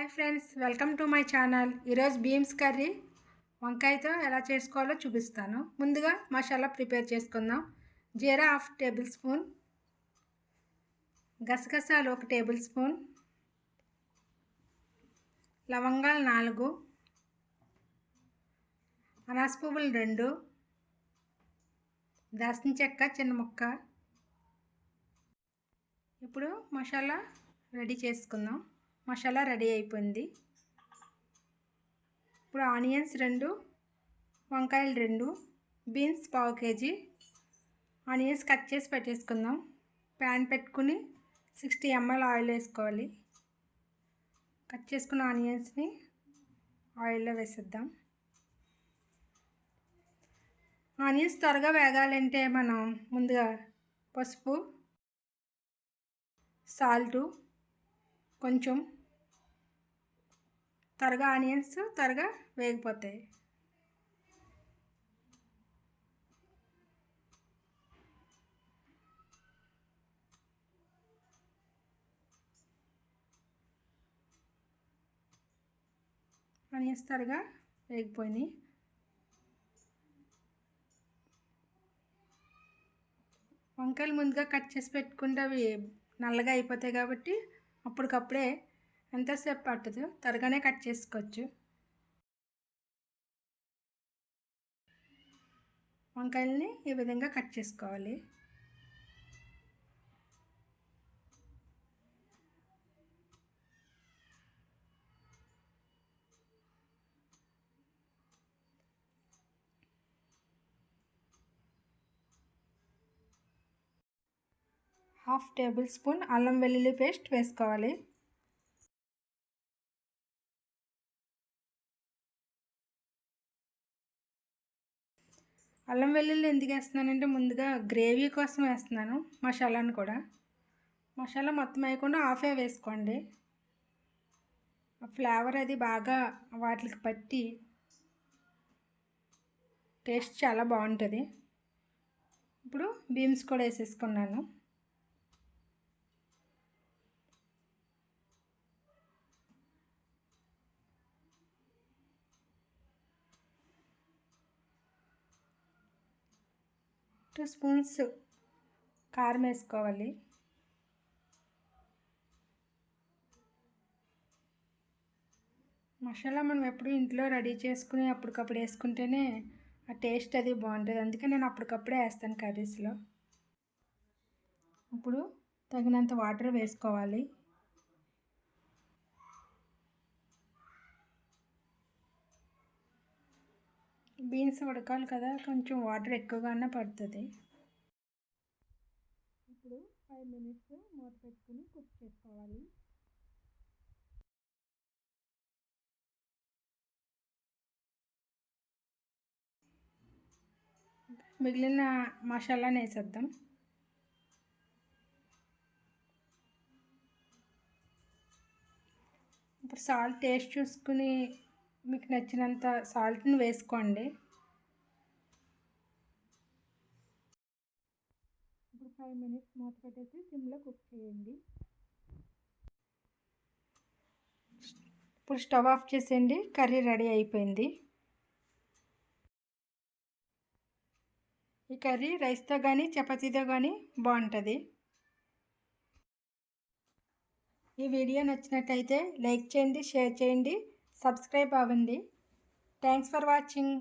Hi friends, welcome to my channel. ఈరోజు beans curry వంకాయతో ఎలా చేసుకోవాలో చూపిస్తాను. ముందుగా మసాలా ప్రిపేర్ చేసుకుందాం. జీరా 1/2 టేబుల్ స్పూన్, గసగసాలు 1 టేబుల్ స్పూన్, లవంగాలు 4, అనాస పువ్వులు 2, దాల్చిన చెక్క చిన్న ముక్క. ఇప్పుడు మసాలా రెడీ చేసుకుందాం. మసాలా రెడీ అయిపోయింది. ఇప్పుడు ఆనియన్స్ 2, వంకాయలు 2, బీన్స్ 1/2 కేజీ. ఆనియన్స్ కట్ చేసి పెట్టేసుకుందాం. ప్యాన్ పెట్టుకుని 60 ml ఆయిల్ వేసుకోవాలి. కట్ చేసుకున్న ఆనియన్స్ని ఆయిల్లో వేసేద్దాం. ఆనియన్స్ త్వరగా వేగాలంటే మనం ముందుగా పసుపు, సాల్టు కొంచెం ఆనియన్స్ త్వరగా వేగిపోతాయి. ఆనియన్స్ త్వరగా వేగిపోయినాయి. వంకాయలు ముందుగా కట్ చేసి పెట్టుకుంటే అవి నల్లగా అయిపోతాయి కాబట్టి అప్పటికప్పుడే ఎంతసేపు పట్టదు, త్వరగానే కట్ చేసుకోవచ్చు. వంకాయలని ఈ విధంగా కట్ చేసుకోవాలి. హాఫ్ టేబుల్ స్పూన్ అల్లం వెల్లుల్లి పేస్ట్ వేసుకోవాలి. అల్లం వెల్లుల్లి ఎందుకు వేస్తున్నానంటే ముందుగా గ్రేవీ కోసం వేస్తున్నాను. మసాలాను కూడా మసాలా మొత్తం వేయకుండా హాఫే వేసుకోండి. ఆ ఫ్లేవర్ అది బాగా వాటికి పట్టి టేస్ట్ చాలా బాగుంటుంది. ఇప్పుడు బీన్స్ కూడా వేసేసుకున్నాను. టూ స్పూన్స్ కారం వేసుకోవాలి. మసాలా మనం ఎప్పుడు ఇంట్లో రెడీ చేసుకుని అప్పటికప్పుడు వేసుకుంటేనే ఆ టేస్ట్ అది బాగుంటుంది. అందుకే నేను అప్పటికప్పుడే వేస్తాను కర్రీస్లో. ఇప్పుడు తగినంత వాటర్ వేసుకోవాలి. బీన్స్ ఉడకాలి కదా, కొంచెం వాటర్ ఎక్కువగానే పడుతుంది. ఇప్పుడు 5 minutes మూత పెట్టుకుని కుక్ చేసుకోవాలి. మిగిలిన మసాలాని వేసేద్దాం. ఇప్పుడు సాల్ట్ టేస్ట్ చూసుకుని మీకు నచ్చినంత సాల్ట్ని వేసుకోండి. ఇప్పుడు 5 minutes మూత పెట్టేసి సిమ్లో కుక్ చేయండి. ఇప్పుడు స్టవ్ ఆఫ్ చేసేయండి. కర్రీ రెడీ అయిపోయింది. ఈ కర్రీ రైస్తో కానీ చపాతీతో కానీ బాగుంటుంది. ఈ వీడియో నచ్చినట్టయితే లైక్ చేయండి, షేర్ చేయండి, సబ్స్క్రైబ్ అవ్వండి. Thanks for watching.